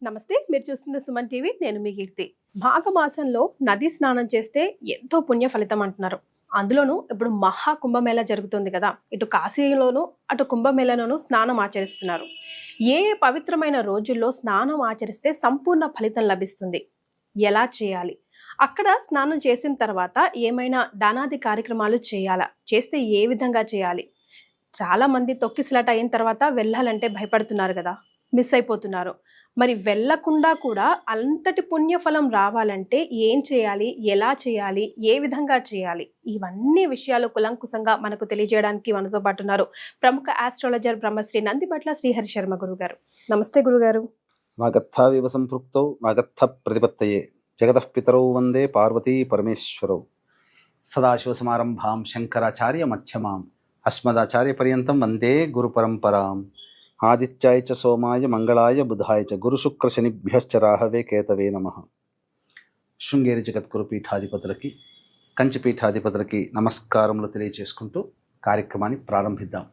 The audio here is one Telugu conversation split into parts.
నమస్తే, మీరు చూస్తుంది సుమన్ టీవీ. నేను మీ కీర్తి. మాఘమాసంలో నది స్నానం చేస్తే ఎంతో పుణ్య ఫలితం అంటున్నారు. అందులోనూ ఇప్పుడు మహా కుంభమేళ జరుగుతుంది కదా, ఇటు కాశీలోను అటు కుంభమేళలోను స్నానం ఆచరిస్తున్నారు. ఏ పవిత్రమైన రోజుల్లో స్నానం ఆచరిస్తే సంపూర్ణ ఫలితం లభిస్తుంది, ఎలా చేయాలి, అక్కడ స్నానం చేసిన తర్వాత ఏమైనా దానాది కార్యక్రమాలు చేయాలా, చేస్తే ఏ విధంగా చేయాలి? చాలా మంది తొక్కిసలాట అయిన తర్వాత వెళ్ళాలంటే భయపడుతున్నారు కదా, మిస్ అయిపోతున్నారు. మరి వెళ్ళకుండా కూడా అంతటి పుణ్యఫలం రావాలంటే ఏం చేయాలి, ఎలా చేయాలి, ఏ విధంగా చేయాలి, ఇవన్నీ విషయాలు కులంకుశంగా మనకు తెలియజేయడానికి మనతో పాటు ఉన్నారు ప్రముఖ ఆస్ట్రాలజర్ బ్రహ్మశ్రీ నందిబట్ల శ్రీహరి శర్మ గురుగారు. నమస్తే గురుగారు. వాగర్థావివ సంపృక్తౌ వాగర్థ ప్రతిపత్తయే జగతః పితరౌ వందే పార్వతీ పరమేశ్వరౌ. సదాశివసమారంభాం శంకరాచార్య మధ్యమాం అస్మదాచార్య పర్యంతం వందే గురు పరంపరాం. ఆదిత్యాయ చ సోమాయ మంగళాయ బుధాయ చ గురు శుక్ర శనిభ్యశ్చ రాహవే కేతవే నమః. శృంగేరి జగద్గురు పీఠాధిపతులకి, కంచి పీఠాధిపతులకి నమస్కారములు తెలియజేసుకుంటూ కార్యక్రమాన్ని ప్రారంభిద్దాం.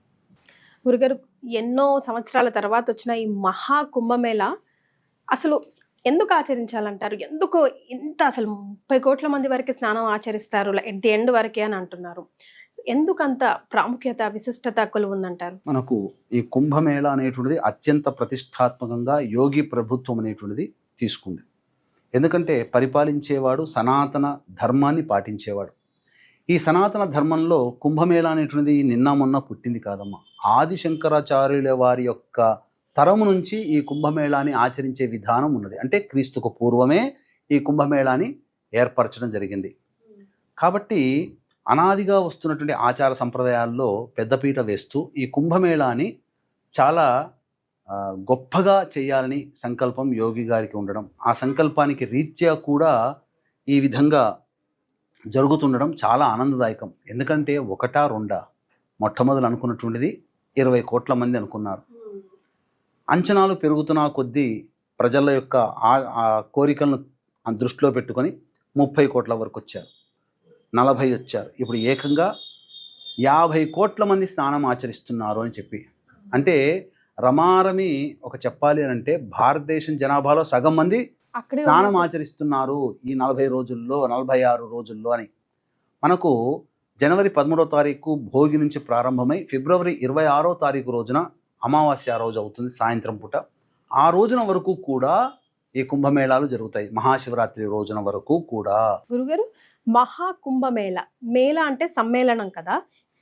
గురుగారు, ఎన్నో సంవత్సరాల తర్వాత వచ్చిన ఈ మహా కుంభమేళ అసలు ఎందుకు ఆచరించాలంటారు? ఎందుకు ఇంత అసలు 30 కోట్ల మంది వరకు స్నానం ఆచరిస్తారు ఎట్ ది ఎండ్ వరకే అని అంటున్నారు. ఎందుకంత ప్రాముఖ్యత, విశిష్టత కొలువుందంటారు? మనకు ఈ కుంభమేళ అనేటువంటిది అత్యంత ప్రతిష్టాత్మకంగా యోగి ప్రభుత్వం అనేటువంటిది తీసుకుంది. ఎందుకంటే పరిపాలించేవాడు సనాతన ధర్మాన్ని పాటించేవాడు. ఈ సనాతన ధర్మంలో కుంభమేళ అనేటువంటిది నిన్న మొన్న పుట్టింది కాదమ్మా. ఆది శంకరాచార్యుల వారి యొక్క తరము నుంచి ఈ కుంభమేళాని ఆచరించే విధానం ఉన్నది. అంటే క్రీస్తుకు పూర్వమే ఈ కుంభమేళాని ఏర్పరచడం జరిగింది. కాబట్టి అనాదిగా వస్తున్నటువంటి ఆచార సంప్రదాయాల్లో పెద్దపీట వేస్తూ ఈ కుంభమేళాని చాలా గొప్పగా చేయాలని సంకల్పం యోగి గారికి ఉండడం, ఆ సంకల్పానికి రీత్యా కూడా ఈ విధంగా జరుగుతుండడం చాలా ఆనందదాయకం. ఎందుకంటే ఒకటా రెండా, మొట్టమొదలు అనుకున్నటువంటిది 20 కోట్ల మంది అనుకున్నారు. అంచనాలు పెరుగుతున్న కొద్దీ ప్రజల యొక్క కోరికలను దృష్టిలో పెట్టుకొని 30 కోట్ల వరకు వచ్చారు, 40 వచ్చారు, ఇప్పుడు ఏకంగా 50 కోట్ల మంది స్నానం ఆచరిస్తున్నారు అని చెప్పి. అంటే రమారమి ఒక చెప్పాలి అని అంటే భారతదేశం జనాభాలో సగం మంది స్నానం ఆచరిస్తున్నారు ఈ 40 రోజుల్లో, 46 రోజుల్లో అని. మనకు జనవరి 13వ తారీఖు భోగి నుంచి ప్రారంభమై ఫిబ్రవరి 26వ తారీఖు రోజున అమావాస్య రోజు అవుతుంది సాయంత్రం పూట. ఆ రోజున వరకు కూడా ఈ కుంభమేళాలు జరుగుతాయి, మహాశివరాత్రి రోజున వరకు కూడా. గురుగారు, మహాకుంభమేళ, మేళ అంటే సమ్మేళనం కదా,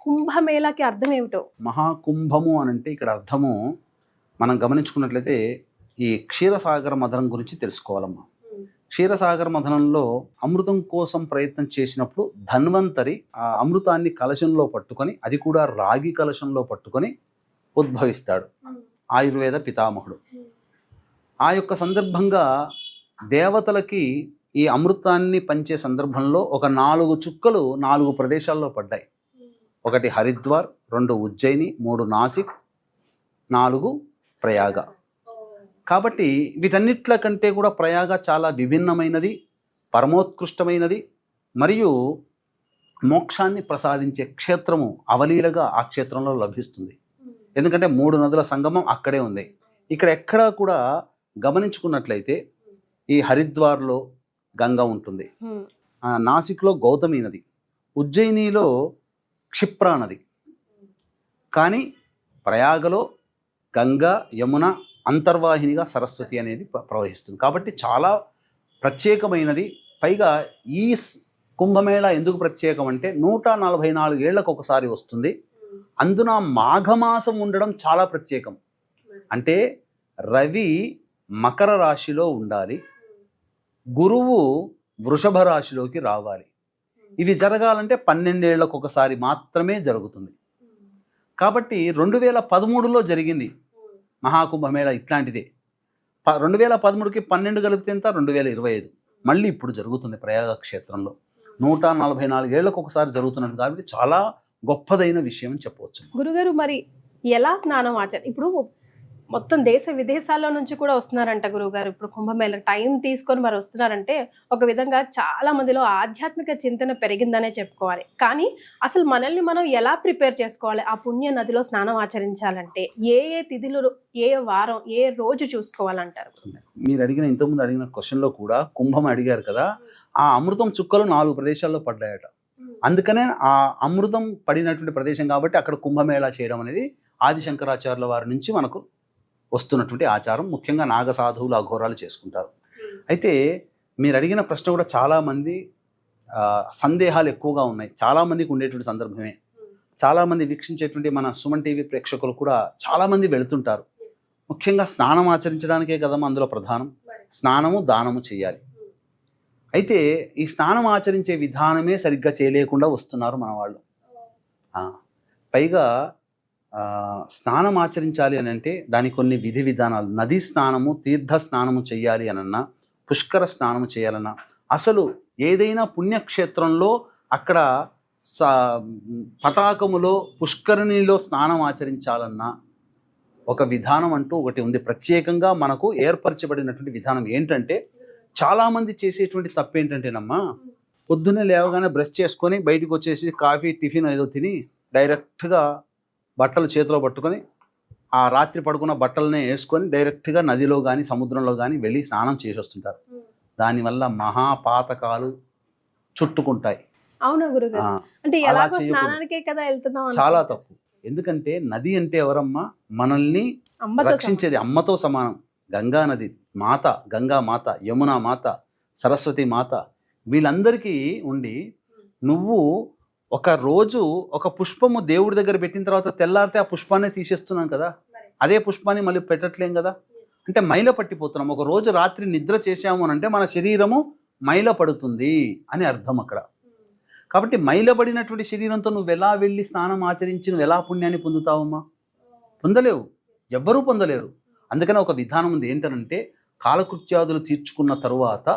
కుంభమేళకి అర్థం ఏమిటో? మహాకుంభము అని అంటే ఇక్కడ అర్థము మనం గమనించుకున్నట్లయితే ఈ క్షీరసాగర మథనం గురించి తెలుసుకోవాలమ్మా. క్షీరసాగర మథనంలో అమృతం కోసం ప్రయత్నం చేసినప్పుడు ధన్వంతరి ఆ అమృతాన్ని కలశంలో పట్టుకొని, అది కూడా రాగి కలశంలో పట్టుకొని ఉద్భవిస్తాడు, ఆయుర్వేద పితామహుడు. ఆ యొక్క సందర్భంగా దేవతలకి ఈ అమృతాన్ని పంచే సందర్భంలో ఒక 4 చుక్కలు 4 ప్రదేశాల్లో పడ్డాయి. 1 హరిద్వార్, 2 ఉజ్జయిని, 3 నాసిక్, 4 ప్రయాగ. కాబట్టి వీటన్నిట్ల కంటే కూడా ప్రయాగ చాలా విభిన్నమైనది, పరమోత్కృష్టమైనది, మరియు మోక్షాన్ని ప్రసాదించే క్షేత్రము అవలీలగా ఆ క్షేత్రంలో లభిస్తుంది. ఎందుకంటే 3 నదుల సంగమం అక్కడే ఉంది. ఇక్కడ ఎక్కడా కూడా గమనించుకున్నట్లయితే ఈ హరిద్వార్లో గంగా ఉంటుంది, నాసిక్లో గౌతమి నది, ఉజ్జయినిలో క్షిప్రా నది, కానీ ప్రయాగలో గంగా, యమున అంతర్వాహినిగా సరస్వతి అనేది ప్రవహిస్తుంది. కాబట్టి చాలా ప్రత్యేకమైనది. పైగా ఈ కుంభమేళ ఎందుకు ప్రత్యేకం అంటే 144 ఏళ్లకు ఒకసారి వస్తుంది. అందున మాఘమాసం ఉండడం చాలా ప్రత్యేకం. అంటే రవి మకర రాశిలో ఉండాలి, గురువు వృషభ రాశిలోకి రావాలి. ఇవి జరగాలంటే 12 ఏళ్లకు ఒకసారి మాత్రమే జరుగుతుంది. కాబట్టి 2013లో జరిగింది మహాకుంభమేళ ఇట్లాంటిదే. 2013కి 12 కలిపితే ఎంత? 2025. మళ్ళీ ఇప్పుడు జరుగుతుంది ప్రయాగ క్షేత్రంలో. 144 ఏళ్లకు ఒకసారి జరుగుతున్నది కాబట్టి చాలా గొప్పదైన విషయం అని చెప్పవచ్చు. గురుగారు, మరి ఎలా స్నానం ఇప్పుడు మొత్తం దేశ విదేశాల్లో నుంచి కూడా వస్తున్నారంట గురువుగారు. ఇప్పుడు కుంభమేళ టైం తీసుకొని మరి వస్తున్నారంటే ఒక విధంగా చాలా మందిలో ఆధ్యాత్మిక చింతన పెరిగిందనే చెప్పుకోవాలి. కానీ అసలు మనల్ని మనం ఎలా ప్రిపేర్ చేసుకోవాలి ఆ పుణ్య నదిలో స్నానం ఆచరించాలంటే? ఏ ఏ తిథులు, ఏ వారం, ఏ రోజు చూసుకోవాలంటారు? మీరు ఇంతకుముందు అడిగిన క్వశ్చన్లో కూడా కుంభం అడిగారు కదా, ఆ అమృతం చుక్కలు 4 ప్రదేశాల్లో పడ్డాయట. అందుకనే ఆ అమృతం పడినటువంటి ప్రదేశం కాబట్టి అక్కడ కుంభమేళా చేయడం అనేది ఆది శంకరాచార్యుల వారి నుంచి మనకు వస్తున్నటువంటి ఆచారం. ముఖ్యంగా నాగ సాధువులు అఘోరాలు చేసుకుంటారు. అయితే మీరు అడిగిన ప్రశ్న కూడా చాలామంది సందేహాలు ఎక్కువగా ఉన్నాయి. చాలామందికి ఉండేటువంటి సందర్భమే. చాలామంది వీక్షించేటువంటి మన సుమన్ టీవీ ప్రేక్షకులు కూడా చాలామంది వెళుతుంటారు. ముఖ్యంగా స్నానం ఆచరించడానికే కదమ్మా అందులో ప్రధానం. స్నానము దానము చేయాలి. అయితే ఈ స్నానం ఆచరించే విధానమే సరిగ్గా చేయలేకుండా వస్తున్నారు మన వాళ్ళు. పైగా స్నానం ఆచరించాలి అని అంటే దానికి కొన్ని విధి విధానాలు. నదీ స్నానము, తీర్థ స్నానము చేయాలి అనన్నా, పుష్కర స్నానము చేయాలన్నా, అసలు ఏదైనా పుణ్యక్షేత్రంలో అక్కడ తటాకములో పుష్కరిణిలో స్నానం ఆచరించాలన్నా ఒక విధానం అంటూ ఒకటి ఉంది. ప్రత్యేకంగా మనకు ఏర్పరచబడినటువంటి విధానం ఏంటంటే, చాలామంది చేసేటువంటి తప్పు ఏంటంటేనమ్మా, పొద్దున్నే లేవగానే బ్రష్ చేసుకొని బయటకు వచ్చేసి కాఫీ టిఫిన్ ఏదో తిని డైరెక్ట్గా బట్టలు చేతిలో పట్టుకొని ఆ రాత్రి పడుకున్న బట్టలనే వేసుకొని డైరెక్ట్గా నదిలో కానీ సముద్రంలో కానీ వెళ్ళి స్నానం చేసి వస్తుంటారు. దానివల్ల మహాపాతకాలు చుట్టుకుంటాయి. అవునా గురుగారు? అంటే ఎలాగో స్నానానికే కదా వెళ్తున్నాం. చాలా తప్పు. ఎందుకంటే నది అంటే ఎవరమ్మా? మనల్ని రక్షించేది అమ్మతో సమానం. గంగా నది మాత, గంగా మాత, యమునా మాత, సరస్వతి మాత, వీళ్ళందరికీ ఉండి నువ్వు ఒక రోజు ఒక పుష్పము దేవుడి దగ్గర పెట్టిన తర్వాత తెల్లారితే ఆ పుష్పాన్ని తీసేస్తున్నాం కదా, అదే పుష్పాన్ని మళ్ళీ పెట్టట్లేం కదా. అంటే మైల పట్టిపోతున్నాం. ఒక రోజు రాత్రి నిద్ర చేసాము అని అంటే మన శరీరము మైల పడుతుంది అని అర్థం అక్కడ. కాబట్టి మైలబడినటువంటి శరీరంతో నువ్వు ఎలా వెళ్ళి స్నానం ఆచరించి నువ్వు ఎలా పుణ్యాన్ని పొందుతావమ్మా? పొందలేవు, ఎవ్వరూ పొందలేరు. అందుకనే ఒక విధానం ఉంది. ఏంటనంటే, కాలకృత్యాదులు తీర్చుకున్న తరువాత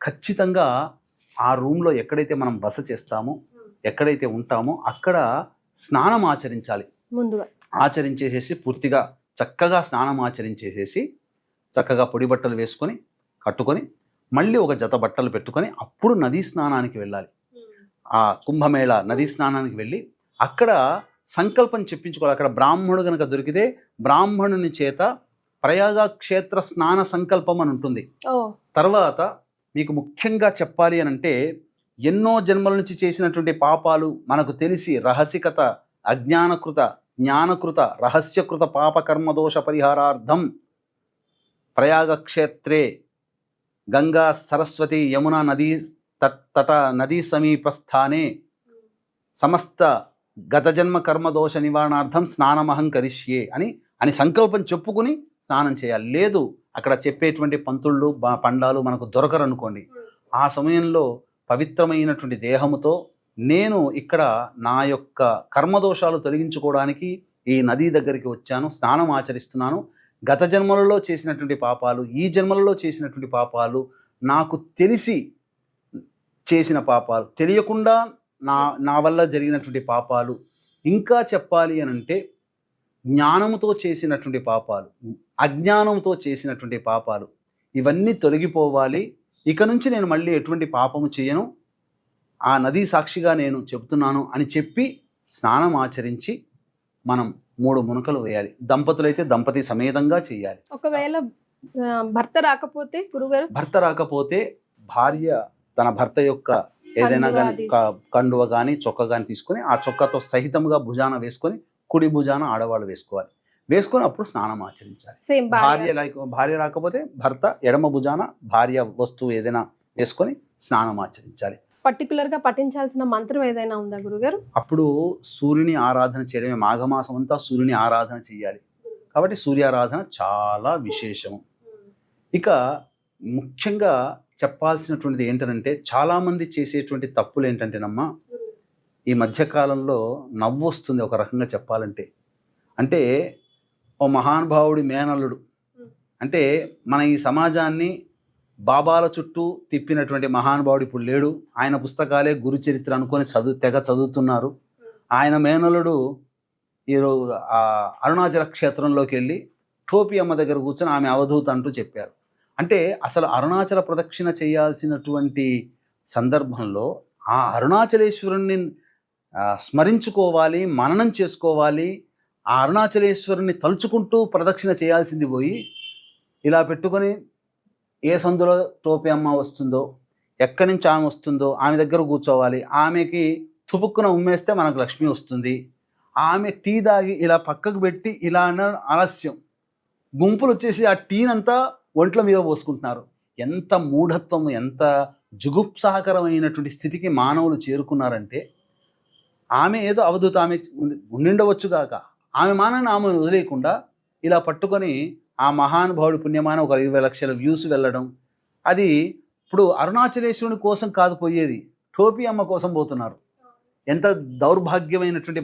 ఖచ్చితంగా ఆ రూమ్లో ఎక్కడైతే మనం బస చేస్తామో, ఎక్కడైతే ఉంటామో అక్కడ స్నానం ఆచరించాలి. ముందుగా ఆచరించేసేసి పూర్తిగా చక్కగా స్నానం ఆచరించేసేసి చక్కగా పొడి బట్టలు వేసుకొని కట్టుకొని మళ్ళీ ఒక జత బట్టలు పెట్టుకొని అప్పుడు నదీ స్నానానికి వెళ్ళాలి. ఆ కుంభమేళ నదీ స్నానానికి వెళ్ళి అక్కడ సంకల్పం చెప్పించుకోవాలి. అక్కడ బ్రాహ్మణుడు కనుక దొరికితే బ్రాహ్మణుని చేత ప్రయాగ క్షేత్ర స్నాన సంకల్పం అని ఉంటుంది. తర్వాత మీకు ముఖ్యంగా చెప్పాలి అని అంటే, ఎన్నో జన్మల నుంచి చేసినటువంటి పాపాలు మనకు తెలిసి రహస్యకత, అజ్ఞానకృత, జ్ఞానకృత, రహస్యకృత పాప కర్మదోష పరిహారార్థం ప్రయాగ క్షేత్రే గంగా సరస్వతి యమునా నదీ తట నదీ సమీపస్థానే సమస్త గత జన్మ కర్మదోష నివారణార్థం స్నానమహం కరిష్యే అని సంకల్పం చెప్పుకుని స్నానం చేయాలి. లేదు అక్కడ చెప్పేటువంటి పంతుళ్ళు పండాలు మనకు దొరకరు అనుకోండి, ఆ సమయంలో పవిత్రమైనటువంటి దేహముతో నేను ఇక్కడ నా యొక్క కర్మదోషాలు తొలగించుకోవడానికి ఈ నదీ దగ్గరికి వచ్చాను, స్నానం ఆచరిస్తున్నాను. గత జన్మలలో చేసినటువంటి పాపాలు, ఈ జన్మలలో చేసినటువంటి పాపాలు, నాకు తెలిసి చేసిన పాపాలు, తెలియకుండా నా వల్ల జరిగినటువంటి పాపాలు, ఇంకా చెప్పాలి అని అంటే జ్ఞానముతో చేసినటువంటి పాపాలు, అజ్ఞానంతో చేసినటువంటి పాపాలు, ఇవన్నీ తొలగిపోవాలి. ఇక నుంచి నేను మళ్ళీ ఎటువంటి పాపము చేయను, ఆ నదీ సాక్షిగా నేను చెబుతున్నాను అని చెప్పి స్నానం ఆచరించి మనం 3 మునకలు వేయాలి. దంపతులైతే దంపతి సమేతంగా చేయాలి. ఒకవేళ భర్త రాకపోతే గురుగారు, భర్త రాకపోతే భార్య తన భర్త యొక్క ఏదైనా కానీ కండువ కానీ చొక్క కానీ తీసుకొని ఆ చొక్కతో సహితంగా భుజాన వేసుకొని కుడి భుజాన ఆడవాళ్ళు వేసుకోవాలి. వేసుకొని అప్పుడు స్నానం ఆచరించాలి. భార్య రాకపోతే భర్త ఎడమ భుజాన భార్య వస్తువు ఏదైనా వేసుకొని స్నానం ఆచరించాలి. పర్టికులర్ గా పఠించాల్సిన మంత్రం ఏదైనా ఉందా గురుగారు? అప్పుడు సూర్యుని ఆరాధన చేయడమే. మాఘమాసం అంతా సూర్యుని ఆరాధన చేయాలి కాబట్టి సూర్యారాధన చాలా విశేషము. ఇక ముఖ్యంగా చెప్పాల్సినటువంటిది ఏంటంటే, చాలామంది చేసేటువంటి తప్పులు ఏంటంటేనమ్మా, ఈ మధ్యకాలంలో నవ్వు వస్తుంది ఒక రకంగా చెప్పాలంటే. అంటే ఓ మహానుభావుడి మేనల్లుడు, అంటే మన ఈ సమాజాన్ని బాబాల చుట్టూ తిప్పినటువంటి మహానుభావుడు ఇప్పుడు లేడు. ఆయన పుస్తకాలే గురు చరిత్ర అనుకొని తెగ చదువుతున్నారు. ఆయన మేనల్లుడు ఈరోజు అరుణాచల క్షేత్రంలోకి వెళ్ళి టోపీ అమ్మ దగ్గర కూర్చొని ఆమె అవధూత అంటూ చెప్పారు. అంటే అసలు అరుణాచల ప్రదక్షిణ చేయాల్సినటువంటి సందర్భంలో ఆ అరుణాచలేశ్వరుణ్ణి స్మరించుకోవాలి, మననం చేసుకోవాలి, ఆ అరుణాచలేశ్వరుని తలుచుకుంటూ ప్రదక్షిణ చేయాల్సింది పోయి ఇలా పెట్టుకొని ఏ సందులో టోపీ అమ్మ వస్తుందో, ఎక్కడి నుంచి ఆమె వస్తుందో ఆమె దగ్గర కూర్చోవాలి, ఆమెకి తుపుక్కున ఉమ్మేస్తే మనకు లక్ష్మి వస్తుంది, ఆమె టీ దాగి ఇలా పక్కకు పెట్టి ఇలా అన్న ఆలస్యం, గుంపులు వచ్చేసి ఆ టీనంతా ఒంట్ల మీద పోసుకుంటున్నారు. ఎంత మూఢత్వం, ఎంత జుగుప్సాకరమైనటువంటి స్థితికి మానవులు చేరుకున్నారంటే, ఆమె ఏదో అవధూత, ఆమె ఉండిండవచ్చుగాక, ఆమె మానాన్ని ఆమెను వదిలేయకుండా ఇలా పట్టుకొని ఆ మహానుభావుడి పుణ్యమాన ఒక 20 లక్షల వ్యూస్ వెళ్ళడం. అది ఇప్పుడు అరుణాచలేశ్వరుని కోసం కాదు పోయేది, టోపీ అమ్మ కోసం పోతున్నారు. ఎంత దౌర్భాగ్యమైనటువంటి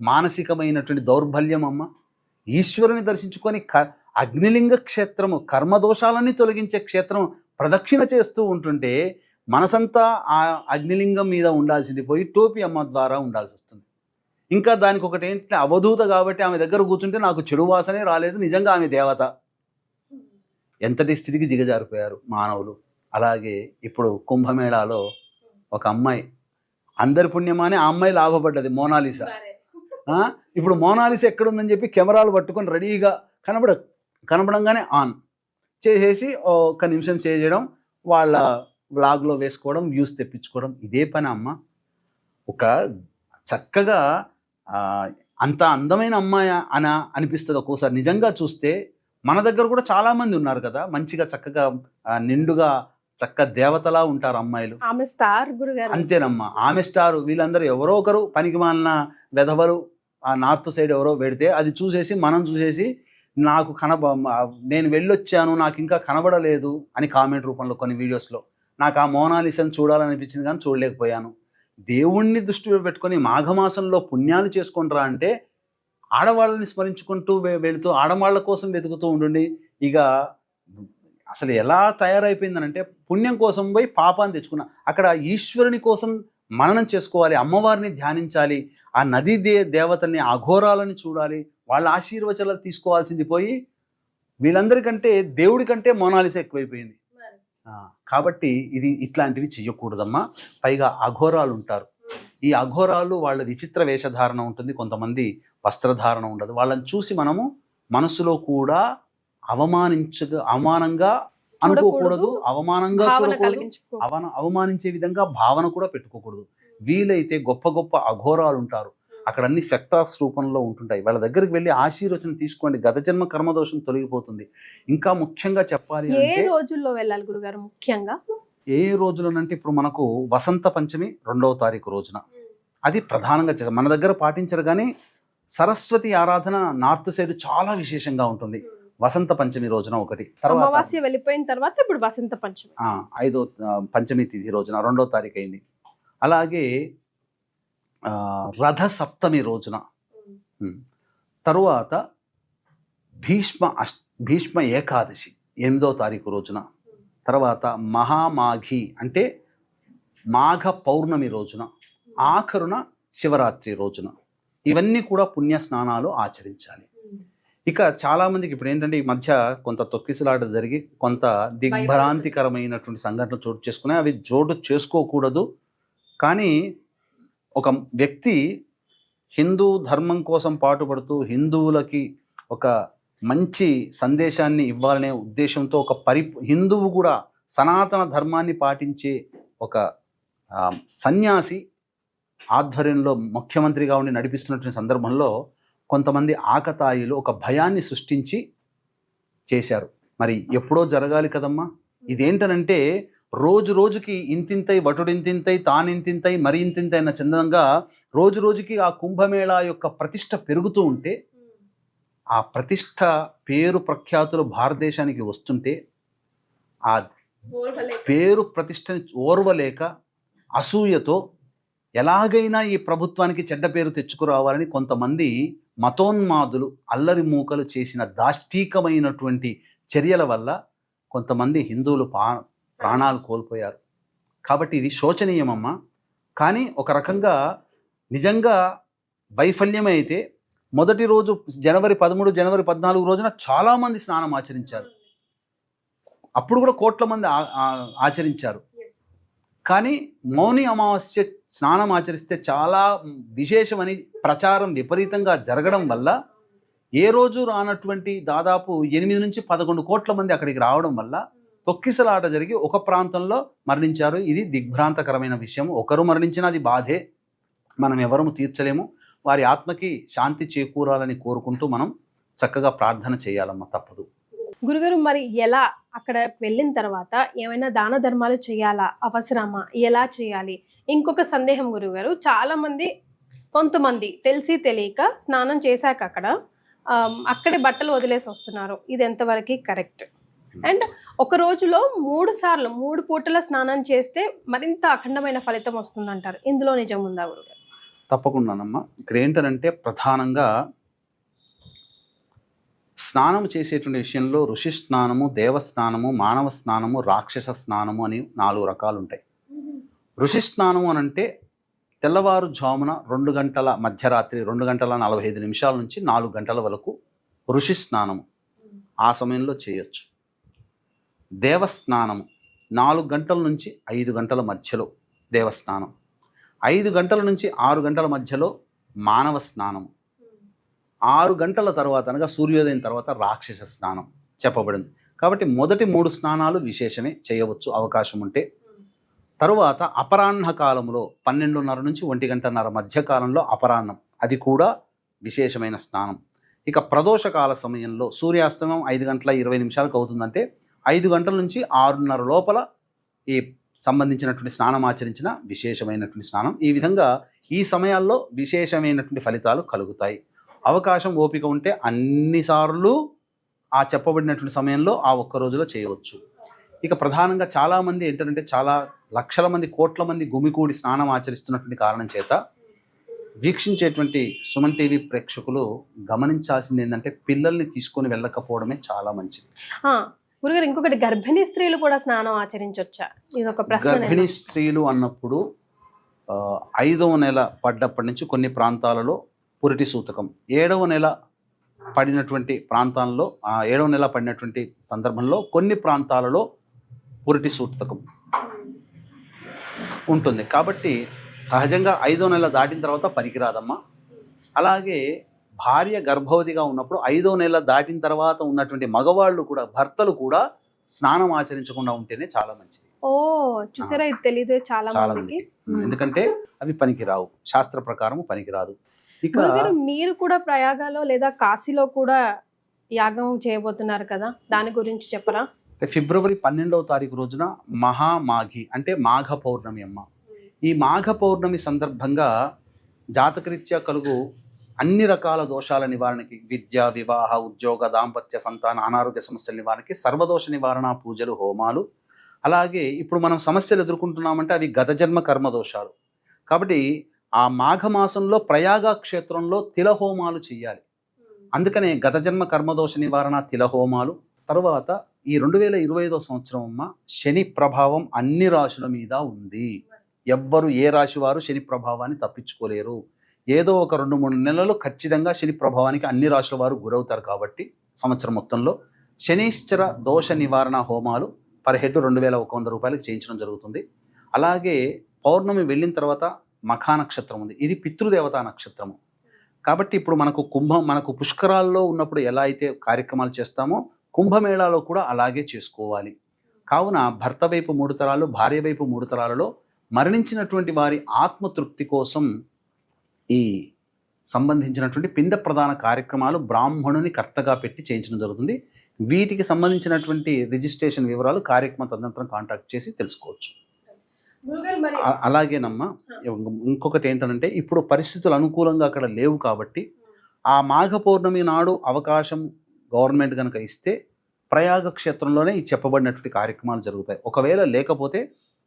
మానసికమైనటువంటి దౌర్బల్యం అమ్మ. ఈశ్వరుని దర్శించుకొని అగ్నిలింగ క్షేత్రము, కర్మదోషాలన్నీ తొలగించే క్షేత్రం ప్రదక్షిణ చేస్తూ ఉంటుంటే మనసంతా ఆ అగ్నిలింగం మీద ఉండాల్సింది పోయి టోపీ అమ్మ ద్వారా ఉండాల్సి వస్తుంది. ఇంకా దానికి ఒకటి ఏంటంటే, అవధూత కాబట్టి ఆమె దగ్గర కూర్చుంటే నాకు చెడు వాసనే రాలేదు, నిజంగా ఆమె దేవత. ఎంతటి స్థితికి దిగజారిపోయారు మానవులు. అలాగే ఇప్పుడు కుంభమేళాలో ఒక అమ్మాయి, అందరి పుణ్యమానే ఆ అమ్మాయి లాభపడ్డది, మోనాలిసా. ఇప్పుడు మోనాలిసా ఎక్కడుందని చెప్పి కెమెరాలు పట్టుకొని రెడీగా కనబడంగానే ఆన్ చేసేసి ఒక నిమిషం చేయడం, వాళ్ళ వ్లాగ్లో వేసుకోవడం, వ్యూస్ తెప్పించుకోవడం, ఇదే పని అమ్మ. ఒక చక్కగా అంత అందమైన అమ్మాయి అనిపిస్తుంది ఒక్కోసారి. నిజంగా చూస్తే మన దగ్గర కూడా చాలామంది ఉన్నారు కదా, మంచిగా చక్కగా నిండుగా చక్క దేవతలా ఉంటారు అమ్మాయిలు. ఆమె స్టార్ గురుగారు. అంతేనమ్మా, ఆమె స్టార్. వీళ్ళందరూ ఎవరో ఒకరు పనికి మాలిన వెధవలు ఆ నార్త్ సైడ్ ఎవరో పెడితే అది చూసేసి మనం చూసేసి నాకు నేను వెళ్ళొచ్చాను, నాకు ఇంకా కనబడలేదు అని కామెంట్ రూపంలో కొన్ని వీడియోస్లో నాకు ఆ మోనాలిసాను చూడాలనిపించింది కానీ చూడలేకపోయాను. దేవుణ్ణి దృష్టిలో పెట్టుకొని మాఘమాసంలో పుణ్యాలు చేసుకుంటారా అంటే ఆడవాళ్ళని స్మరించుకుంటూ వెళుతూ ఆడవాళ్ళ కోసం వెతుకుతూ ఉండండి. ఇక అసలు ఎలా తయారైపోయిందనంటే, పుణ్యం కోసం పోయి పాపాన్ని తెచ్చుకున్నా. అక్కడ ఈశ్వరుని కోసం మననం చేసుకోవాలి, అమ్మవారిని ధ్యానించాలి, ఆ నదీ దేవతల్ని, అఘోరాలని చూడాలి, వాళ్ళ ఆశీర్వచనాలు తీసుకోవాల్సింది పోయి వీళ్ళందరికంటే దేవుడి కంటే మోనాలిసా ఎక్కువైపోయింది. కాబట్టి ఇది ఇట్లాంటివి చెయ్యకూడదమ్మా. పైగా అఘోరాలు ఉంటారు. ఈ అఘోరాలు వాళ్ళ విచిత్ర వేషధారణ ఉంటుంది, కొంతమంది వస్త్రధారణ ఉండదు. వాళ్ళని చూసి మనము మనసులో కూడా అవమానంగా అనుకోకూడదు, అవమానంగా చూడకూడదు, అవమానించే విధంగా భావన కూడా పెట్టుకోకూడదు. వీలైతే గొప్ప గొప్ప అఘోరాలు ఉంటారు, అక్కడ అన్ని సెక్టార్స్ రూపంలో ఉంటుంటాయి. వాళ్ళ దగ్గరికి వెళ్ళి ఆశీర్వచనం తీసుకోండి, గత జన్మ కర్మదోషం తొలగిపోతుంది. ఇంకా ముఖ్యంగా చెప్పాలి అంటే, ఏ రోజుల్లో వెళ్ళాలి గురుగారు? ముఖ్యంగా ఏ రోజులోనంటే ఇప్పుడు మనకు వసంత పంచమి 2వ తారీఖు రోజున అది ప్రధానంగా చేస్తారు. మన దగ్గర పాటించరు కానీ సరస్వతి ఆరాధన నార్త్ సైడ్ చాలా విశేషంగా ఉంటుంది. వసంత పంచమి రోజున ఒకటి, అమావాస్య వెళ్ళిపోయిన తర్వాత ఇప్పుడు వసంత పంచమి 5వ పంచమి తిథి రోజున 2వ తారీఖు అయింది. అలాగే రథ సప్తమి రోజున, తరువాత భీష్మ ఏకాదశి 8వ తారీఖు రోజున, తర్వాత మహామాఘి అంటే మాఘ పౌర్ణమి రోజున, ఆఖరున శివరాత్రి రోజున. ఇవన్నీ కూడా పుణ్య స్నానాలు ఆచరించాలి. ఇక చాలామందికి ఇప్పుడు ఏంటంటే ఈ మధ్య కొంత తొక్కిసలాట జరిగి కొంత దిగ్భ్రాంతికరమైనటువంటి సంఘటనలు చోటు చేసుకున్నాయి. అవి చోటు చేసుకోకూడదు. కానీ ఒక వ్యక్తి హిందూ ధర్మం కోసం పాటుపడుతూ హిందువులకి ఒక మంచి సందేశాన్ని ఇవ్వాలనే ఉద్దేశంతో ఒక హిందువు కూడా సనాతన ధర్మాన్ని పాటించే ఒక సన్యాసి ఆధ్వర్యంలో ముఖ్యమంత్రిగా ఉండి నడిపిస్తున్నటువంటి సందర్భంలో కొంతమంది ఆకతాయిలు ఒక భయాన్ని సృష్టించి చేశారు. మరి ఎప్పుడో జరగాలి కదమ్మా. ఇదేంటనంటే రోజు రోజుకి ఇంతింతై వటుడింతింతై తానింతింతై మరి ఇంతింతై అన్న చందంగా రోజు రోజుకి ఆ కుంభమేళా యొక్క ప్రతిష్ట పెరుగుతూ ఉంటే, ఆ ప్రతిష్ట పేరు ప్రఖ్యాతులు భారతదేశానికి వస్తుంటే ఆ పేరు ప్రతిష్టని ఓర్వలేక అసూయతో ఎలాగైనా ఈ ప్రభుత్వానికి చెడ్డ పేరు తెచ్చుకురావాలని కొంతమంది మతోన్మాదులు అల్లరి మూకలు చేసిన దాష్టీకమైనటువంటి చర్యల వల్ల కొంతమంది హిందువులు ప్రాణాలు కోల్పోయారు. కాబట్టి ఇది శోచనీయమమ్మా. కానీ ఒక రకంగా నిజంగా వైఫల్యమైతే మొదటి రోజు జనవరి 13, జనవరి 14 రోజున చాలామంది స్నానం ఆచరించారు. అప్పుడు కూడా కోట్ల మంది ఆచరించారు. కానీ మౌని అమావాస్య స్నానం ఆచరిస్తే చాలా విశేషమని ప్రచారం విపరీతంగా జరగడం వల్ల ఏ రోజు రానటువంటి దాదాపు 8 నుంచి 11 కోట్ల మంది అక్కడికి రావడం వల్ల తొక్కిసలాట జరిగి ఒక ప్రాంతంలో మరణించారు. ఇది దిగ్భ్రాంతకరమైన విషయం. ఒకరు మరణించినా అది బాధే, మనం ఎవరము తీర్చలేము. వారి ఆత్మకి శాంతి చేకూరాలని కోరుకుంటూ మనం చక్కగా ప్రార్థన చేయాలమ్మా, తప్పదు. గురుగారు, మరి ఎలా అక్కడ వెళ్ళిన తర్వాత ఏమైనా దాన ధర్మాలు చేయాలా, అవసరమా, ఎలా చేయాలి? ఇంకొక సందేహం గురుగారు, చాలా మంది కొంతమంది తెలిసి తెలియక స్నానం చేశాక అక్కడే బట్టలు వదిలేసి వస్తున్నారు. ఇది ఎంతవరకు కరెక్ట్? అండ్ ఒక రోజులో 3 సార్లు 3 పూటల స్నానం చేస్తే మరింత అఖండమైన ఫలితం వస్తుందంటారు. ఇందులో నిజం ఉందా గురుగారు? తప్పకుండానమ్మా. ఇక్కడ ఏంటంటే ప్రధానంగా స్నానం చేసేటువంటి విషయంలో ఋషి స్నానము, దేవ స్నానము, మానవ స్నానము, రాక్షస స్నానము అని 4 రకాలు ఉంటాయి. ఋషి స్నానము అని అంటే తెల్లవారుజామున 2 గంటల మధ్యరాత్రి 2 గంటల 45 నిమిషాల నుంచి 4 గంటల వరకు ఋషి స్నానము ఆ సమయంలో చేయొచ్చు. దేవస్నానము 4 గంటల నుంచి 5 గంటల మధ్యలో దేవస్నానం, 5 గంటల నుంచి 6 గంటల మధ్యలో మానవ స్నానము, 6 గంటల తర్వాత అనగా సూర్యోదయం తర్వాత రాక్షస స్నానం చెప్పబడింది. కాబట్టి మొదటి 3 స్నానాలు విశేషమే, చేయవచ్చు అవకాశం ఉంటే. తరువాత అపరాహ్న కాలంలో 12:30 నుంచి 1 మధ్య కాలంలో అపరాహ్నం, అది కూడా విశేషమైన స్నానం. ఇక ప్రదోషకాల సమయంలో సూర్యాస్తమయం 5 గంటల 20 నిమిషాలకు అవుతుందంటే 5 గంటల నుంచి 6:30 లోపల ఈ సంబంధించినటువంటి స్నానం ఆచరించిన విశేషమైనటువంటి స్నానం. ఈ విధంగా ఈ సమయాల్లో విశేషమైనటువంటి ఫలితాలు కలుగుతాయి. అవకాశం ఓపిక ఉంటే అన్నిసార్లు ఆ చెప్పబడినటువంటి సమయంలో ఆ ఒక్క రోజులో చేయవచ్చు. ఇక ప్రధానంగా చాలామంది ఏంటంటే చాలా లక్షల మంది, కోట్ల మంది గుమికూడి స్నానం ఆచరిస్తున్నటువంటి కారణం చేత వీక్షించేటువంటి సుమన్ టీవీ ప్రేక్షకులు గమనించాల్సింది ఏంటంటే పిల్లల్ని తీసుకొని వెళ్ళకపోవడమే చాలా మంచిది. గురుగారు, ఇంకొకటి, గర్భిణీ స్త్రీలు కూడా స్నానం ఆచరించవచ్చా? ఇది ఒక ప్రశ్న. గర్భిణీ స్త్రీలు అన్నప్పుడు 5వ నెల పడ్డప్పటి నుంచి కొన్ని ప్రాంతాలలో పురిటి సూతకం, 7వ నెల పడినటువంటి ప్రాంతాల్లో 7వ నెల పడినటువంటి సందర్భంలో కొన్ని ప్రాంతాలలో పురిటి సూతకం ఉంటుంది. కాబట్టి సహజంగా 5వ నెల దాటిన తర్వాత పనికిరాదమ్మా. అలాగే భార్య గర్భవతిగా ఉన్నప్పుడు 5వ నెల దాటిన తర్వాత ఉన్నటువంటి మగవాళ్ళు కూడా, భర్తలు కూడా స్నానం ఆచరించకుండా ఉంటేనే చాలా మంచిది. చూసారా, ఇది తెలీదు చాలా మందికి. ఎందుకంటే అవి పనికిరావు, శాస్త్ర ప్రకారం పనికిరాదు. ఇక మీరు కూడా ప్రయాగలో లేదా కాశీలో కూడా యాగం చేయబోతున్నారు కదా, దాని గురించి చెప్పరా? ఫిబ్రవరి 12వ తారీఖు రోజున మహామాఘి అంటే మాఘ పౌర్ణమి అమ్మ. ఈ మాఘ పౌర్ణమి సందర్భంగా జాతకరీత్యా కలుగు అన్ని రకాల దోషాల నివారణకి, విద్య, వివాహ, ఉద్యోగ, దాంపత్య, సంతాన, అనారోగ్య సమస్యల నివారణకి సర్వదోష నివారణ పూజలు, హోమాలు. అలాగే ఇప్పుడు మనం సమస్యలు ఎదుర్కొంటున్నామంటే అవి గత జన్మ కర్మ దోషాలు. కాబట్టి ఆ మాఘమాసంలో ప్రయాగ క్షేత్రంలో తిలహోమాలు చేయాలి. అందుకనే గత జన్మ కర్మదోష నివారణ తిలహోమాలు. తర్వాత ఈ 2025వ సంవత్సరం అమ్మ శని ప్రభావం అన్ని రాశుల మీద ఉంది. ఎవ్వరు ఏ రాశి వారు శని ప్రభావాన్ని తప్పించుకోలేరు. ఏదో ఒక 2-3 నెలలు ఖచ్చితంగా శని ప్రభావానికి అన్ని రాశుల వారు గురవుతారు. కాబట్టి సంవత్సరం మొత్తంలో శనీశ్చర దోష నివారణ హోమాలు పర్ హెడ్ 2100 రూపాయలకు చేయించడం జరుగుతుంది. అలాగే పౌర్ణమి వెళ్ళిన తర్వాత మఖా నక్షత్రం ఉంది, ఇది పితృదేవతా నక్షత్రము. కాబట్టి ఇప్పుడు మనకు పుష్కరాల్లో ఉన్నప్పుడు ఎలా అయితే కార్యక్రమాలు చేస్తామో కుంభమేళాలో కూడా అలాగే చేసుకోవాలి. కావున భర్త వైపు 3 తరాలు, భార్య వైపు 3 తరాలలో మరణించినటువంటి వారి ఆత్మతృప్తి కోసం ఈ సంబంధించినటువంటి పిండ ప్రదాన కార్యక్రమాలు బ్రాహ్మణుని కర్తగా పెట్టి చేయించడం జరుగుతుంది. వీటికి సంబంధించినటువంటి రిజిస్ట్రేషన్ వివరాలు కార్యక్రమ తదనంతరం కాంటాక్ట్ చేసి తెలుసుకోవచ్చు. అలాగేనమ్మా, ఇంకొకటి ఏంటంటే ఇప్పుడు పరిస్థితులు అనుకూలంగా అక్కడ లేవు కాబట్టి ఆ మాఘ పౌర్ణమి నాడు అవకాశం గవర్నమెంట్ కనుక ఇస్తే ప్రయాగ క్షేత్రంలోనే ఈ చెప్పబడినటువంటి కార్యక్రమాలు జరుగుతాయి. ఒకవేళ లేకపోతే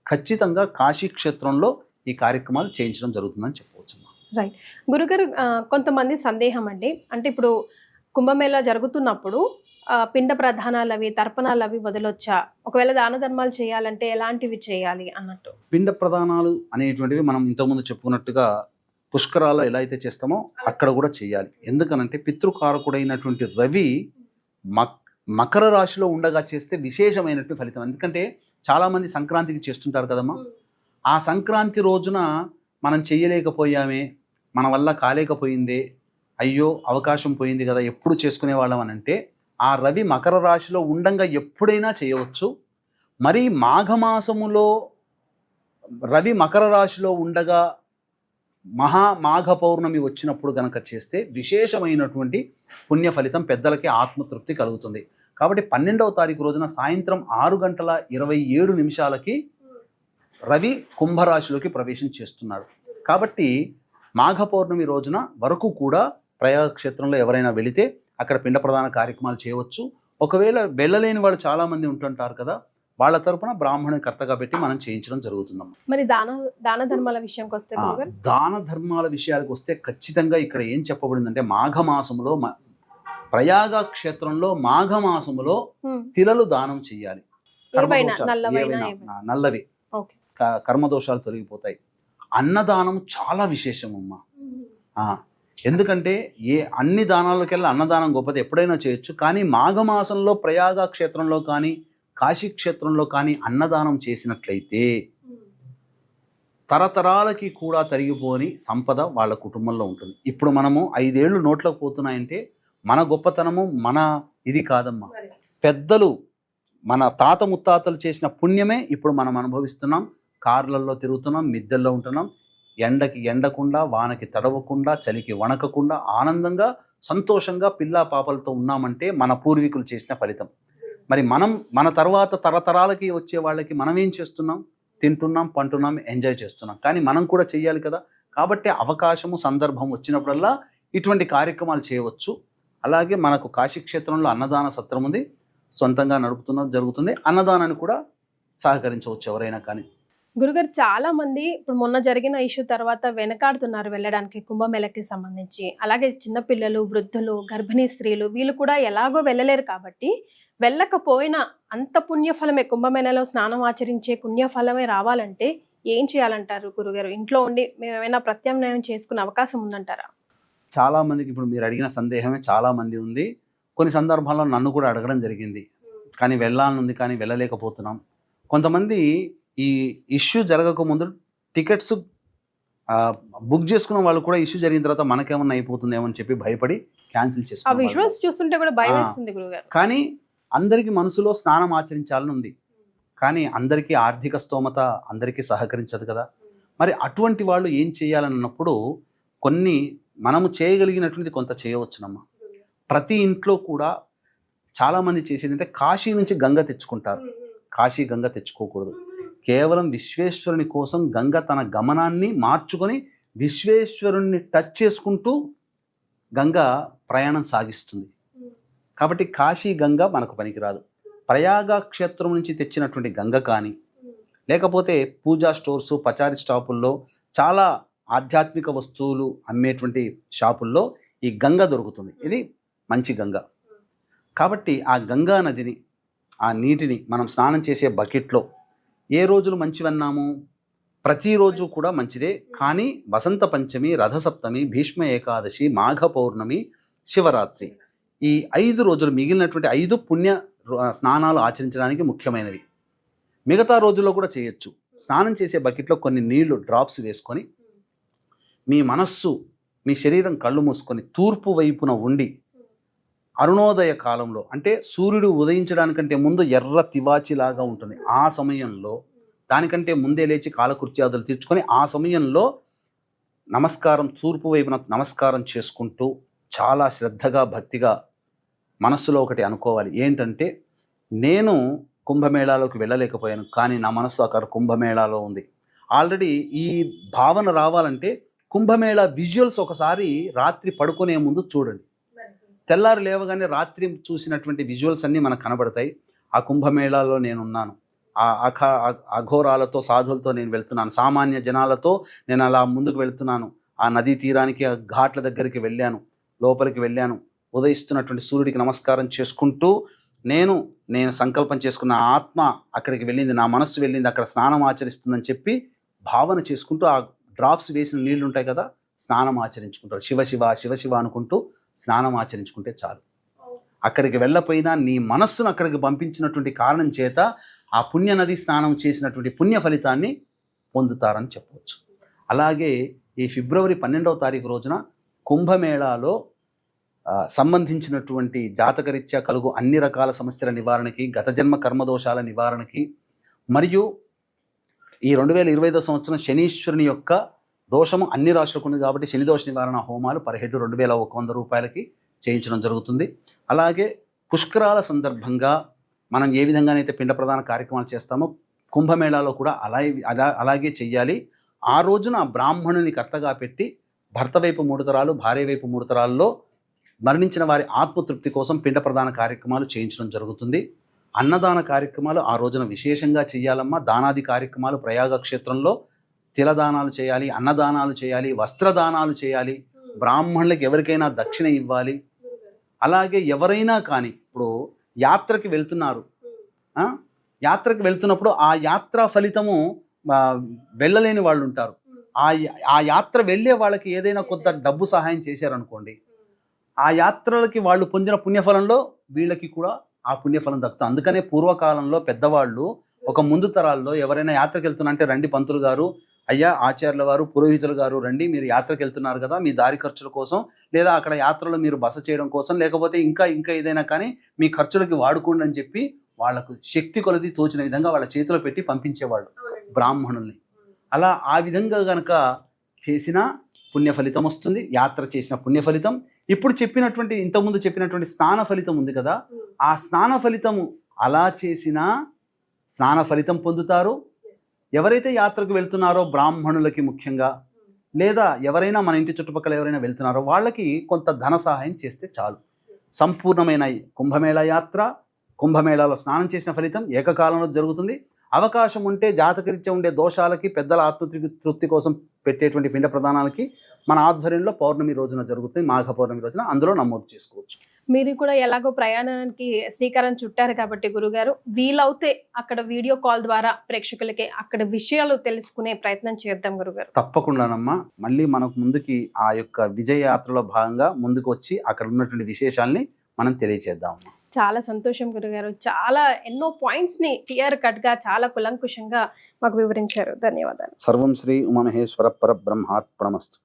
ఖచ్చితంగా కాశీ క్షేత్రంలో ఈ కార్యక్రమాలు చేయించడం జరుగుతుందని చెప్పవచ్చు. రైట్ గురుగారు, కొంతమంది సందేహం అండి, అంటే ఇప్పుడు కుంభమేళా జరుగుతున్నప్పుడు పిండ ప్రధానాలు అవి, తర్పణాలు అవి వదలొచ్చా? ఒకవేళ దాన ధర్మాలు చేయాలంటే ఎలాంటివి చేయాలి అన్నట్టు? పిండ ప్రధానాలు అనేటువంటివి మనం ఇంతకుముందు చెప్పుకున్నట్టుగా పుష్కరాల్లో ఎలా అయితే చేస్తామో అక్కడ కూడా చేయాలి. ఎందుకనంటే పితృకారకుడైనటువంటి రవి మకర రాశిలో ఉండగా చేస్తే విశేషమైనటువంటి ఫలితం. ఎందుకంటే చాలామంది సంక్రాంతికి చేస్తుంటారు కదమ్మా, ఆ సంక్రాంతి రోజున మనం చేయలేకపోయామే, మన వల్ల కాలేకపోయిందే, అయ్యో అవకాశం పోయింది కదా, ఎప్పుడు చేసుకునే వాళ్ళం అని అంటే ఆ రవి మకర రాశిలో ఉండంగా ఎప్పుడైనా చేయవచ్చు. మరి మాఘమాసములో రవి మకర రాశిలో ఉండగా మాఘ పౌర్ణమి వచ్చినప్పుడు గనక చేస్తే విశేషమైనటువంటి పుణ్య ఫలితం, పెద్దలకి ఆత్మతృప్తి కలుగుతుంది. కాబట్టి 12వ తారీఖు రోజున సాయంత్రం 6:27 రవి కుంభరాశిలోకి ప్రవేశం చేస్తున్నాడు. కాబట్టి మాఘ పౌర్ణమి రోజున వరకు కూడా ప్రయాగ క్షేత్రంలో ఎవరైనా వెళితే అక్కడ పిండ ప్రదాన కార్యక్రమాలు చేయవచ్చు. ఒకవేళ వెళ్ళలేని వాళ్ళు చాలామంది ఉంటుంటారు కదా, వాళ్ళ తరపున బ్రాహ్మణుని కర్తగా పెట్టి మనం చేయించడం జరుగుతుందమ్మా. మరి దాన ధర్మాల విషయంకి వస్తే దాన ధర్మాల విషయాలకు వస్తే ఖచ్చితంగా ఇక్కడ ఏం చెప్పబడిందంటే మాఘమాసములో ప్రయాగ క్షేత్రంలో మాఘమాసములో తిలలు దానం చేయాలి. నల్లవి కర్మదోషాలు తొలగిపోతాయి. అన్నదానం చాలా విశేషమమ్మా. ఎందుకంటే అన్ని దానాలకెల్లా అన్నదానం గొప్పది, ఎప్పుడైనా చేయొచ్చు. కానీ మాఘమాసంలో ప్రయాగ క్షేత్రంలో కానీ కాశీ క్షేత్రంలో కానీ అన్నదానం చేసినట్లయితే తరతరాలకి కూడా తరిగిపోని సంపద వాళ్ళ కుటుంబంలో ఉంటుంది. ఇప్పుడు మనము 5 ఏళ్ళు నోట్లోకి పోతున్నాయంటే మన గొప్పతనము మన ఇది కాదమ్మా. పెద్దలు మన తాత ముత్తాతలు చేసిన పుణ్యమే ఇప్పుడు మనం అనుభవిస్తున్నాం. కార్లలో తిరుగుతున్నాం, మిద్దెల్లో ఉంటున్నాం, ఎండకి ఎండకుండా, వానకి తడవకుండా, చలికి వణకకుండా ఆనందంగా సంతోషంగా పిల్లా పాపలతో ఉన్నామంటే మన పూర్వీకులు చేసిన ఫలితం. మరి మన తర్వాత తరతరాలకి వచ్చే వాళ్ళకి మనం ఏం చేస్తున్నాం? తింటున్నాం, పంటున్నాం, ఎంజాయ్ చేస్తున్నాం. కానీ మనం కూడా చెయ్యాలి కదా. కాబట్టి అవకాశము, సందర్భం వచ్చినప్పుడల్లా ఇటువంటి కార్యక్రమాలు చేయవచ్చు. అలాగే మనకు కాశీక్షేత్రంలో అన్నదాన సత్రం ఉంది, సొంతంగా జరుగుతుంది. అన్నదానాన్ని కూడా సహకరించవచ్చు ఎవరైనా. కానీ గురుగారు, చాలా మంది ఇప్పుడు మొన్న జరిగిన ఇష్యూ తర్వాత వెనకాడుతున్నారు వెళ్ళడానికి కుంభమేళకి సంబంధించి. అలాగే చిన్నపిల్లలు, వృద్ధులు, గర్భిణీ స్త్రీలు వీళ్ళు కూడా ఎలాగో వెళ్ళలేరు. కాబట్టి వెళ్ళకపోయినా అంత పుణ్యఫలమే, కుంభమేళలో స్నానం ఆచరించే పుణ్యఫలమే రావాలంటే ఏం చేయాలంటారు గురుగారు? ఇంట్లో ఉండి మేము ఏమైనా ప్రత్యామ్నాయం చేసుకునే అవకాశం ఉందంటారా? చాలా మందికి ఇప్పుడు మీరు అడిగిన సందేహమే చాలా మంది ఉంది. కొన్ని సందర్భాల్లో నన్ను కూడా అడగడం జరిగింది, కానీ వెళ్ళాలనుంది కానీ వెళ్ళలేకపోతున్నాం. కొంతమంది ఈ ఇష్యూ జరగక ముందు టికెట్స్ బుక్ చేసుకున్న వాళ్ళు కూడా ఇష్యూ జరిగిన తర్వాత మనకేమన్నా అయిపోతుందేమో అని చెప్పి భయపడి క్యాన్సిల్ చేసుకుంటారు. కానీ అందరికీ మనసులో స్నానం ఆచరించాలని ఉంది, కానీ అందరికీ ఆర్థిక స్తోమత అందరికీ సహకరించదు కదా. మరి అటువంటి వాళ్ళు ఏం చేయాలన్నప్పుడు కొన్ని మనము చేయగలిగినటువంటిది కొంత చేయవచ్చునమ్మా. ప్రతి ఇంట్లో కూడా చాలామంది చేసేది అంటే కాశీ నుంచి గంగ తెచ్చుకుంటారు. కాశీ గంగ తెచ్చుకోకూడదు. కేవలం విశ్వేశ్వరుని కోసం గంగ తన గమనాన్ని మార్చుకొని విశ్వేశ్వరుణ్ణి టచ్ చేసుకుంటూ గంగ ప్రయాణం సాగిస్తుంది. కాబట్టి కాశీ గంగ మనకు పనికిరాదు. ప్రయాగ క్షేత్రం నుంచి తెచ్చినటువంటి గంగ కానీ, లేకపోతే పూజా స్టోర్సు, పచారీ స్టాపుల్లో, చాలా ఆధ్యాత్మిక వస్తువులు అమ్మేటువంటి షాపుల్లో ఈ గంగ దొరుకుతుంది. ఇది మంచి గంగ. కాబట్టి ఆ గంగా నదిని, ఆ నీటిని మనం స్నానం చేసే బకెట్లో ఏ రోజులు మంచివన్నాము? ప్రతిరోజు కూడా మంచిదే. కానీ వసంత పంచమి, రథసప్తమి, భీష్మ ఏకాదశి, మాఘ పౌర్ణమి, శివరాత్రి, ఈ 5 రోజులు, మిగిలినటువంటి 5 పుణ్య స్నానాలు ఆచరించడానికి ముఖ్యమైనవి. మిగతా రోజుల్లో కూడా చేయొచ్చు. స్నానం చేసే బకెట్లో కొన్ని నీళ్లు డ్రాప్స్ వేసుకొని మీ మనస్సు, మీ శరీరం కళ్ళు మూసుకొని తూర్పు వైపున ఉండి అరుణోదయ కాలంలో, అంటే సూర్యుడు ఉదయించడానికంటే ముందు ఎర్ర తివాచిలాగా ఉంటుంది, ఆ సమయంలో దానికంటే ముందే లేచి కాలకృత్యాదులు తీర్చుకొని ఆ సమయంలో నమస్కారం, తూర్పు వైపున నమస్కారం చేసుకుంటూ చాలా శ్రద్ధగా, భక్తిగా మనస్సులో ఒకటి అనుకోవాలి. ఏంటంటే, నేను కుంభమేళాలోకి వెళ్ళలేకపోయాను, కానీ నా మనస్సు అక్కడ కుంభమేళాలో ఉంది. ఆల్రెడీ ఈ భావన రావాలంటే కుంభమేళా విజువల్స్ ఒకసారి రాత్రి పడుకునే ముందు చూడండి. తెల్లారి లేవగానే రాత్రి చూసినటువంటి విజువల్స్ అన్నీ మనకు కనబడతాయి. ఆ కుంభమేళాలో నేనున్నాను, ఆ అఘోరాలతో, సాధువులతో నేను వెళ్తున్నాను, సామాన్య జనాలతో నేను అలా ముందుకు వెళ్తున్నాను. ఆ నదీ తీరానికి, ఆ ఘాట్ల దగ్గరికి వెళ్ళాను, లోపలికి వెళ్ళాను, ఉదయిస్తున్నటువంటి సూర్యుడికి నమస్కారం చేసుకుంటూ నేను సంకల్పం చేసుకున్న ఆత్మ అక్కడికి వెళ్ళింది, నా మనస్సు వెళ్ళింది, అక్కడ స్నానం ఆచరిస్తుందని చెప్పి భావన చేసుకుంటూ ఆ డ్రాప్స్ వేసిన నీళ్లు ఉంటాయి కదా, స్నానం ఆచరించుకుంటారు. శివ శివ శివ శివ అనుకుంటూ స్నానం ఆచరించుకుంటే చాలు. అక్కడికి వెళ్ళపోయినా నీ మనస్సును అక్కడికి పంపించినటువంటి కారణం చేత ఆ పుణ్య నది స్నానం చేసినటువంటి పుణ్య ఫలితాన్ని పొందుతారని చెప్పవచ్చు. అలాగే ఈ ఫిబ్రవరి 12వ తారీఖు రోజున కుంభమేళాలో సంబంధించినటువంటి జాతకరీత్యా కలుగు అన్ని రకాల సమస్యల నివారణకి, గత జన్మ కర్మదోషాల నివారణకి, మరియు ఈ 2025 సంవత్సరం శనీశ్వరుని యొక్క దోషము అన్ని రాశులకు ఉంది కాబట్టి శని దోష నివారణ హోమాలు పర్ హెడ్ 2100 రూపాయలకి చేయించడం జరుగుతుంది. అలాగే పుష్కరాల సందర్భంగా మనం ఏ విధంగానైతే పిండ ప్రదాన కార్యక్రమాలు చేస్తామో కుంభమేళాలో కూడా అలాగే చెయ్యాలి. ఆ రోజున బ్రాహ్మణుని కర్తగా పెట్టి భర్త వైపు 3 తరాలు, భార్య వైపు 3 తరాల్లో మరణించిన వారి ఆత్మతృప్తి కోసం పిండ ప్రదాన కార్యక్రమాలు చేయించడం జరుగుతుంది. అన్నదాన కార్యక్రమాలు ఆ రోజున విశేషంగా చేయాలమ్మా. దానాది కార్యక్రమాలు ప్రయాగ క్షేత్రంలో తిలదానాలు చేయాలి, అన్నదానాలు చేయాలి, వస్త్రదానాలు చేయాలి, బ్రాహ్మణులకు ఎవరికైనా దక్షిణ ఇవ్వాలి. అలాగే ఎవరైనా కానీ ఇప్పుడు యాత్రకి వెళ్తున్నారు, యాత్రకి వెళ్తున్నప్పుడు ఆ యాత్ర ఫలితము వెళ్ళలేని వాళ్ళు ఉంటారు. ఆ యాత్ర వెళ్ళే వాళ్ళకి ఏదైనా కొంత డబ్బు సహాయం చేశారనుకోండి, ఆ యాత్రలకి వాళ్ళు పొందిన పుణ్యఫలంలో వీళ్ళకి కూడా ఆ పుణ్యఫలం దక్కుతుంది. అందుకనే పూర్వకాలంలో పెద్దవాళ్ళు ఒక ముందు తరాల్లో ఎవరైనా యాత్రకి వెళ్తున్నా అంటే, రండి పంతులు గారు, అయ్యా ఆచార్యుల వారు, పురోహితులు గారు రండి, మీరు యాత్రకి వెళ్తున్నారు కదా, మీ దారి ఖర్చుల కోసం, లేదా అక్కడ యాత్రలో మీరు బస చేయడం కోసం, లేకపోతే ఇంకా ఏదైనా కానీ మీ ఖర్చులకి వాడుకోండి అని చెప్పి వాళ్ళకు శక్తి కొలది తోచిన విధంగా వాళ్ళ చేతిలో పెట్టి పంపించేవాళ్ళు బ్రాహ్మణుల్ని. అలా ఆ విధంగా కనుక చేసిన పుణ్య ఫలితం వస్తుంది, యాత్ర చేసిన పుణ్య ఫలితం. ఇప్పుడు చెప్పినటువంటి ఇంతకుముందు చెప్పినటువంటి స్నాన ఫలితం ఉంది కదా, ఆ స్నాన ఫలితము అలా చేసిన స్నాన ఫలితం పొందుతారు. ఎవరైతే యాత్రకు వెళ్తున్నారో బ్రాహ్మణులకి ముఖ్యంగా, లేదా ఎవరైనా మన ఇంటి చుట్టుపక్కల ఎవరైనా వెళ్తున్నారో వాళ్ళకి కొంత ధన సహాయం చేస్తే చాలు. సంపూర్ణమైన కుంభమేళా యాత్ర, కుంభమేళాలో స్నానం చేసిన ఫలితం ఏకకాలంలో జరుగుతుంది. అవకాశం ఉంటే జాతకరీత్యా ఉండే దోషాలకి, పెద్దల ఆత్మతృప్తి కోసం పెట్టేటువంటి పిండ ప్రదానాలకి మన ఆధ్వర్యంలో పౌర్ణమి రోజున జరుగుతుంది, మాఘ పౌర్ణమి రోజున, అందులో నమోదు చేసుకోవచ్చు. మీరు కూడా ఎలాగో ప్రయాణానికి శ్రీకారం చుట్టారు కాబట్టి గురుగారు, వీలవుతే అక్కడ వీడియో కాల్ ద్వారా ప్రేక్షకులకి అక్కడ విషయాలు తెలుసుకునే ప్రయత్నం చేద్దాం గురుగారు. తప్పకుండానమ్మా. మళ్ళీ మనకు ముందుకి ఆ యొక్క విజయ యాత్రలో భాగంగా ముందుకు వచ్చి అక్కడ ఉన్నటువంటి విశేషాల్ని మనం తెలియచేద్దాం. చాలా సంతోషం గురుగారు. చాలా ఎన్నో పాయింట్స్ ని క్లియర్ కట్ గా చాలా కులంకుశంగా మాకు వివరించారు. ధన్యవాదాలు. సర్వం శ్రీ ఉమామహేశ్వర పరబ్రహ్మార్పణమస్తు.